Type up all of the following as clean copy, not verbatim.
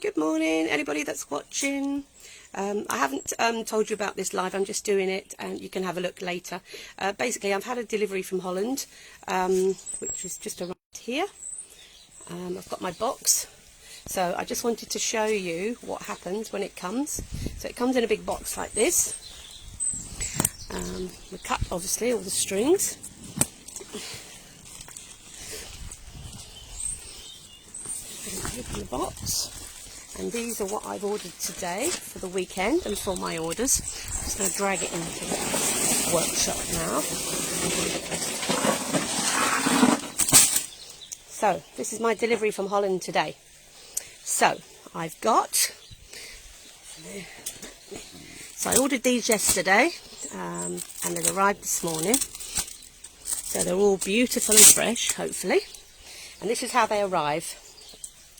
Good morning, anybody that's watching. I haven't told you about this live, I'm just doing it and you can have a look later. Basically, I've had a delivery from Holland, which is just around here. I've got my box, so I just wanted to show you what happens when it comes. So it comes in a big box like this. We cut, obviously, all the strings. Open the box. And these are what I've ordered today for the weekend and for my orders. I'm just going to drag it into the workshop now. So, this is my delivery from Holland today. So, I've got... So, I ordered these yesterday and they arrived this morning. So, they're all beautiful and fresh, hopefully. And this is how they arrive.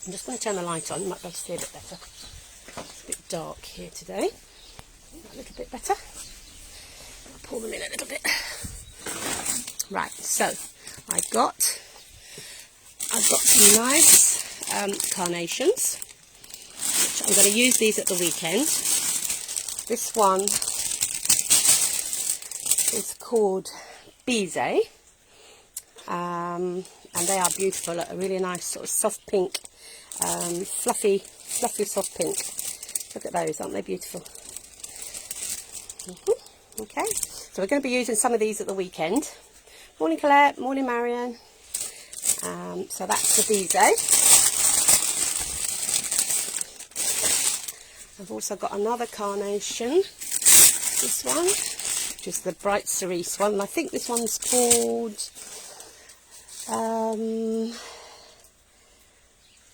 I'm just going to turn the light on, you might be able to see a bit better. It's a bit dark here today. A little bit better. I'll pull them in a little bit. Right, so I've got some nice carnations, which I'm going to use these at the weekend. This one is called Bizet, and they are beautiful, a really nice sort of soft pink. Fluffy soft pink. Look at those, aren't they beautiful? Okay, so we're going to be using some of these at the weekend. Morning Colette, morning Marion. So that's the Bizet. I've also got another carnation, this one, which is the bright cerise one. I think this one's called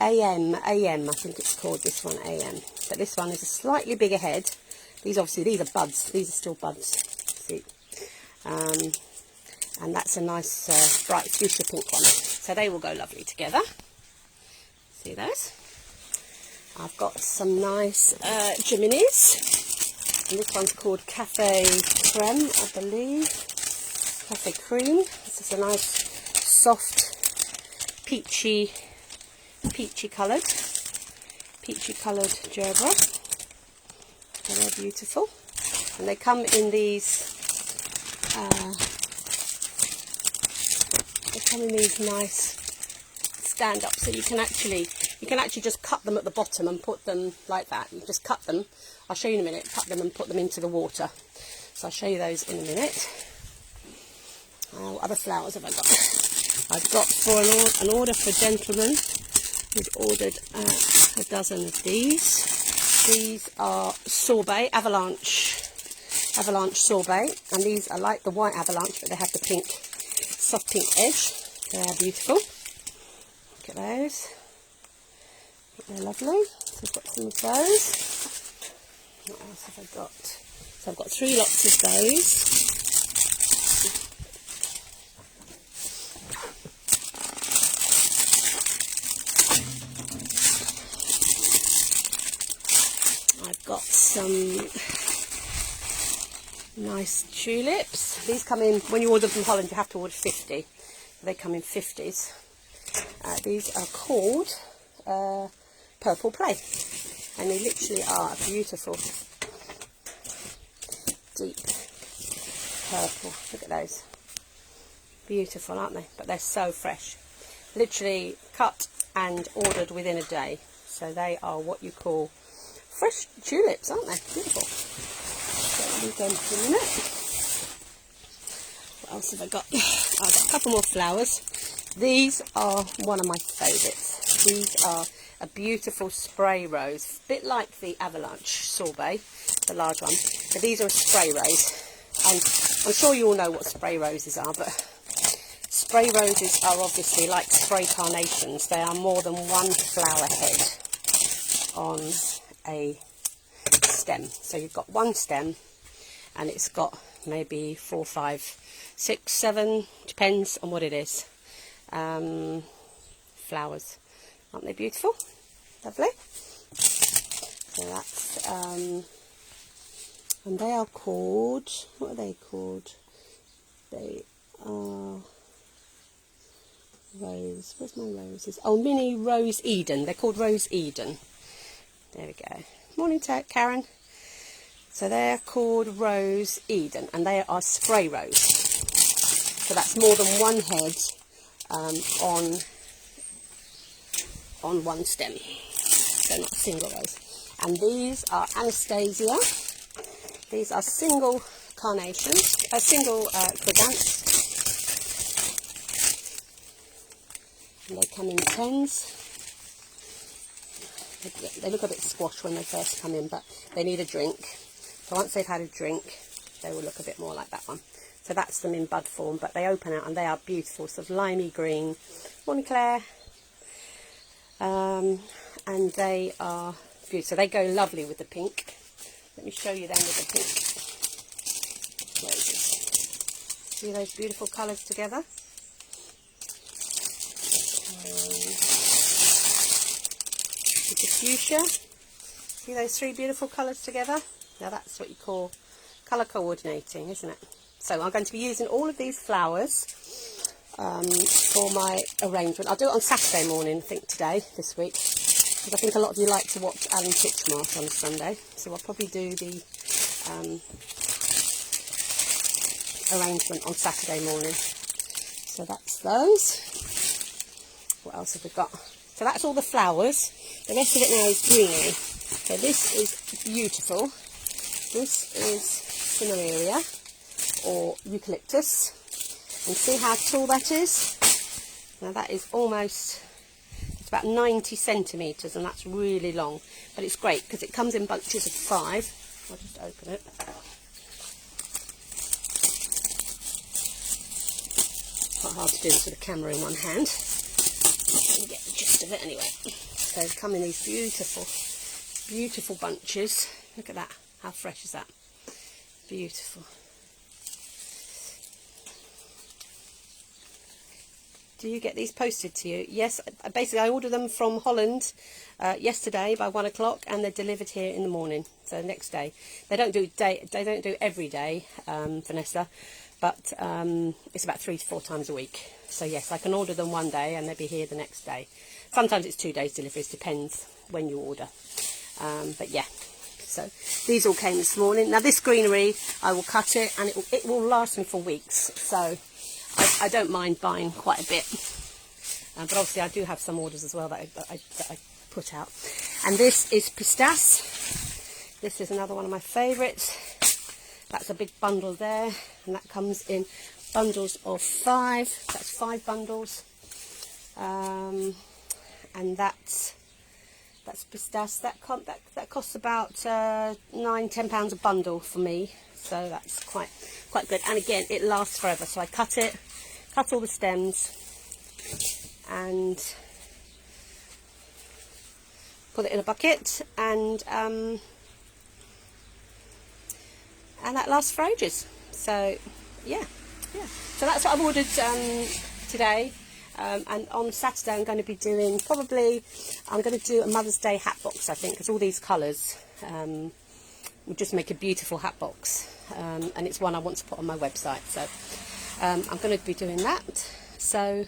AM, I think it's called, this one AM. But this one is a slightly bigger head. These are buds. These are still buds. See? And that's a nice bright fuchsia pink one. So they will go lovely together. See those? I've got some nice Geminis. And this one's called Cafe Creme, I believe. Cafe Cream. This is a nice soft peachy coloured gerbera. So they're beautiful, and they come in these nice stand up, so you can actually just cut them at the bottom and put them like that. You just cut them, I'll show you in a minute, cut them and put them into the water. So I'll show you those in a minute. What other flowers have I got? I've got for an order for a gentleman. We've ordered a dozen of these. These are sorbet, avalanche sorbet, and these are like the white avalanche, but they have the pink, soft pink edge. They are beautiful. Look at those. They're lovely. So I've got some of those. What else have I got? So I've got 3 lots of those. Got some nice tulips. These come in, when you order from Holland, you have to order 50. They come in 50s. These are called Purple Play, and they literally are beautiful, deep purple. Look at those. Beautiful, aren't they? But they're so fresh. Literally cut and ordered within a day. So they are what you call fresh tulips, aren't they? Beautiful. So leave them for a minute. What else have I got? I've got a couple more flowers. These are one of my favourites. These are a beautiful spray rose, a bit like the avalanche sorbet, the large one. But these are a spray rose, and I'm sure you all know what spray roses are, but spray roses are obviously like spray carnations. They are more than one flower head on a stem. So you've got one stem and it's got maybe 4, 5, 6, 7, depends on what it is, flowers. Aren't they beautiful? Lovely. So that's and they are called, what are they called? They are rose, where's my roses? Oh, mini Rose Eden. They're called Rose Eden. There we go. Morning, Karen. So they're called Rose Eden, and they are spray rose. So that's more than one head on one stem. So not a single rose. And these are Anastasia. These are single carnations, single chrysanthemums. And they come in tens. They look a bit squashed when they first come in, but they need a drink. So once they've had a drink, they will look a bit more like that one. So that's them in bud form, but they open out and they are beautiful, sort of limey green. Morning, Claire. And they are beautiful. So they go lovely with the pink. Let me show you them with the pink roses. See those beautiful colours together? With the fuchsia. See those three beautiful colours together? Now that's what you call colour coordinating, isn't it? So I'm going to be using all of these flowers for my arrangement. I'll do it on Saturday morning, I think, this week. Because I think a lot of you like to watch Alan Titchmarsh on a Sunday. So I'll probably do the arrangement on Saturday morning. So that's those. What else have we got? So that's all the flowers. The rest of it now is greenery. So this is beautiful. This is Cineraria or eucalyptus. And see how tall that is? Now that is almost, it's about 90 centimetres, and that's really long. But it's great because it comes in bunches of 5. I'll just open it. Quite hard to do this with a camera in one hand. Let me get the gist of it anyway. So they come in these beautiful, beautiful bunches. Look at that. How fresh is that? Beautiful. Do you get these posted to you? Yes, basically I ordered them from Holland yesterday by 1 o'clock, and they're delivered here in the morning. So next day. They don't do every day, Vanessa, but it's about 3 to 4 times a week. So yes, I can order them one day and they'll be here the next day. Sometimes it's 2 days deliveries, depends when you order. But yeah, so these all came this morning. Now this greenery, I will cut it and it will last me for weeks. So I don't mind buying quite a bit, but obviously I do have some orders as well that I put out. And this is Pistache. This is another one of my favourites. That's a big bundle there, and that comes in bundles of 5. That's 5 bundles, and that's Pistache. That costs about £9–10 a bundle for me. So that's quite good, and again it lasts forever. So I cut all the stems and put it in a bucket, and that lasts for ages. So yeah. So that's what I've ordered today, and on Saturday I'm going to be doing I'm going to do a Mother's Day hat box, I think, because all these colours would just make a beautiful hat box, and it's one I want to put on my website. So I'm going to be doing that. So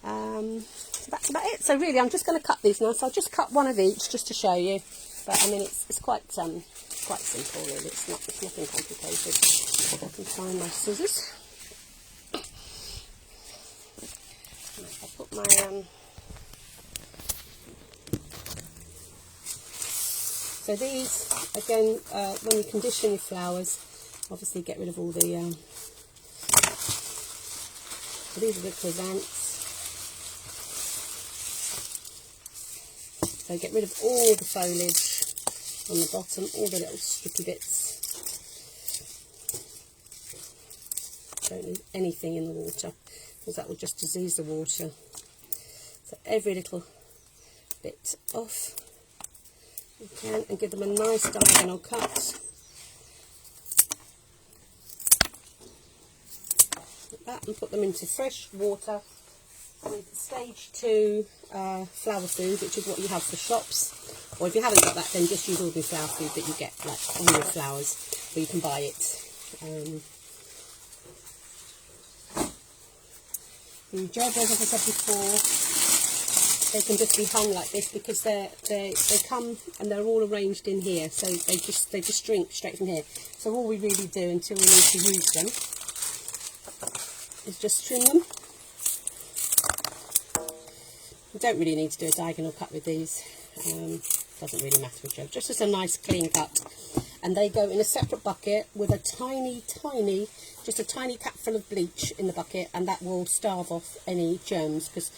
that's about it. So really I'm just going to cut these now. So I'll just cut one of each just to show you, but I mean it's quite simple really. It's nothing complicated. If I can find my scissors. I'll put my so these, again, when you condition your flowers, obviously get rid of all the, so these are the chrysanthemums. So get rid of all the foliage on the bottom, all the little sticky bits. Don't leave anything in the water, because that will just disease the water. So every little bit off. You can, and give them a nice diagonal cut. Like that, and put them into fresh water with stage 2 flower food, which is what you have for shops. Or if you haven't got that, then just use ordinary flower food that you get like on your flowers, or you can buy it. The gerbils, as I said before, they can just be hung like this because they come and they're all arranged in here, so they just drink straight from here. So all we really do until we need to use them is just trim them. You don't really need to do a diagonal cut with these. Doesn't really matter which, just as a nice clean cut. And they go in a separate bucket with a tiny just a tiny capful of bleach in the bucket, and that will starve off any germs, because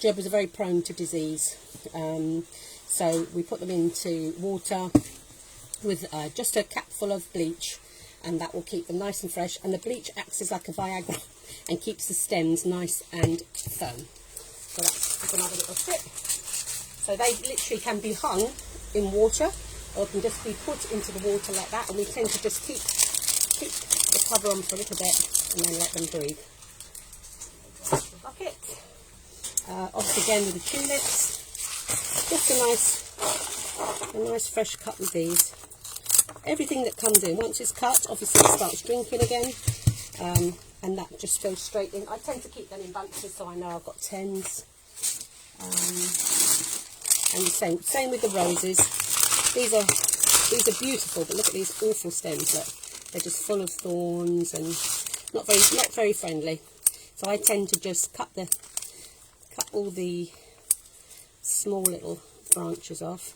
gerbils are very prone to disease. So we put them into water with just a capful of bleach, and that will keep them nice and fresh, and the bleach acts as like a Viagra and keeps the stems nice and firm. So that's another little tip. So they literally can be hung in water, or can just be put into the water like that, and we tend to just keep the cover on for a little bit and then let them breathe. The bucket. Obviously again with the tulips, just a nice fresh cut with these. Everything that comes in, once it's cut, obviously it starts drinking again, and that just goes straight in. I tend to keep them in bunches, so I know I've got 10s. And the same with the roses. These are beautiful, but look at these awful stems. Look, they're just full of thorns and not very friendly. So I tend to just cut all the small little branches off,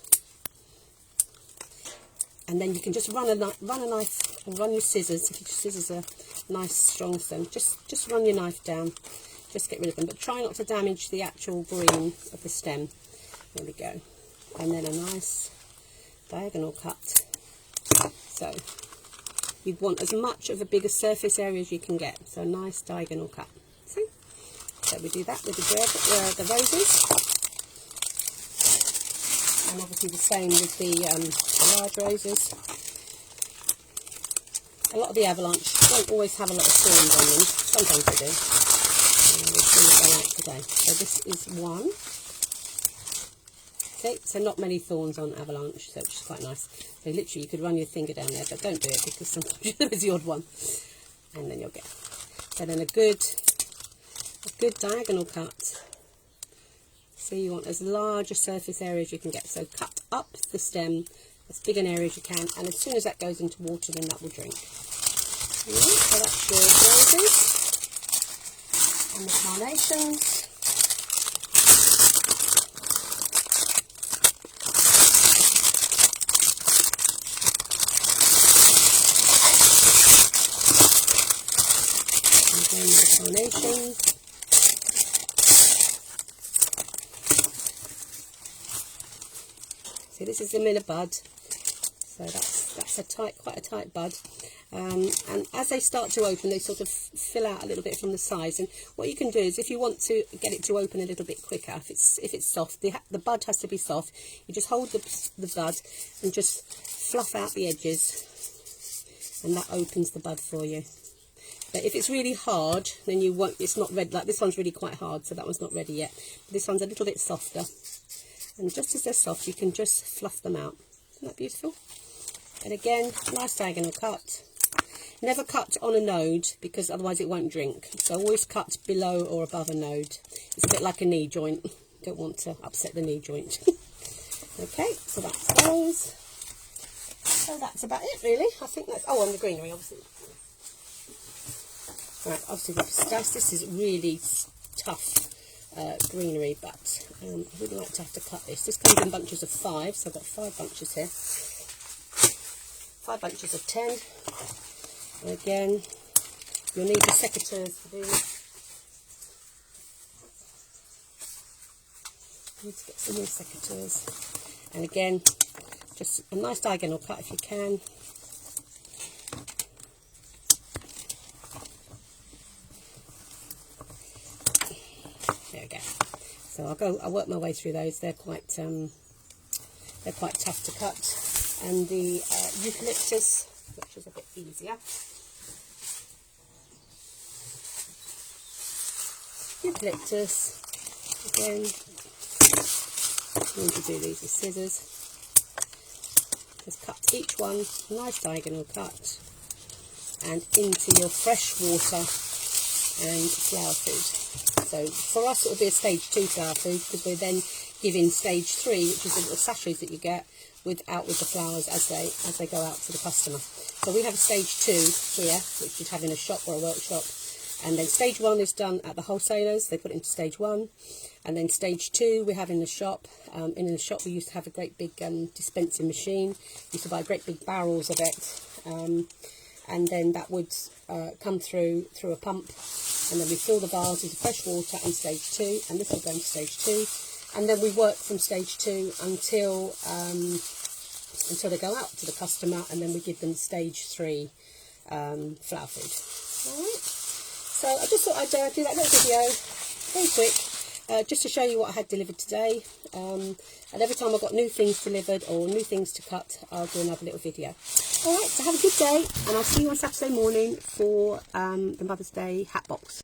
and then you can just run a knife or run your scissors. If your scissors are nice strong stem, just run your knife down, just get rid of them, but try not to damage the actual green of the stem. There we go. And then a nice diagonal cut. So you want as much of a bigger surface area as you can get, so a nice diagonal cut. See? So we do that with the roses, and obviously the same with the large roses. A lot of the avalanche don't always have a lot of thorns on them, sometimes they do. We'll see what I like today. So this is one. See, so not many thorns on avalanche, so which is quite nice. So literally you could run your finger down there, but don't do it because sometimes there is the odd one, and then you'll get. So then a good diagonal cut. So you want as large a surface area as you can get. So cut up the stem as big an area as you can, and as soon as that goes into water, then that will drink. Right, so that's your roses and the carnations. Carnations. See, this is the minute bud, so that's quite a tight bud, and as they start to open, they sort of fill out a little bit from the sides. And what you can do is, if you want to get it to open a little bit quicker, if it's soft, the bud has to be soft. You just hold the bud and just fluff out the edges, and that opens the bud for you. But if it's really hard, then you won't. It's not ready. Like this one's really quite hard, so that one's not ready yet. But this one's a little bit softer, and just as they're soft, you can just fluff them out. Isn't that beautiful? And again, nice diagonal cut. Never cut on a node, because otherwise it won't drink. So always cut below or above a node. It's a bit like a knee joint. Don't want to upset the knee joint. Okay, so that's those. So that's about it, really. I think that's. Oh, and the greenery, obviously. Right, obviously the pistache, this is really tough greenery, but I wouldn't like to have to cut this. This comes in bunches of 5, so I've got 5 bunches here. 5 bunches of 10. And again, you'll need the secateurs for these. You need to get some more secateurs. And again, just a nice diagonal cut if you can. There we go. So I'll work my way through those. They're quite tough to cut. And the eucalyptus, which is a bit easier. Eucalyptus, again, you need to do these with scissors. Just cut each one, nice diagonal cut, and into your fresh water and flower food. So for us it will be a stage 2 flower food, because we're then giving stage 3, which is the little sachets that you get with the flowers as they go out to the customer. So we have a stage 2 here, which you'd have in a shop or a workshop, and then stage 1 is done at the wholesalers. They put it into stage 1, and then stage 2 we have in the shop. In the shop we used to have a great big dispensing machine. We used to buy great big barrels of it, and then that would come through a pump, and then we fill the vases with fresh water in stage 2, and this will go into stage 2, and then we work from stage 2 until they go out to the customer, and then we give them stage 3 flower food. Alright, so I just thought I'd do that little video, very quick, just to show you what I had delivered today, and every time I've got new things delivered or new things to cut, I'll do another little video. Alright, so have a good day, and I'll see you on Saturday morning for the Mother's Day hat box.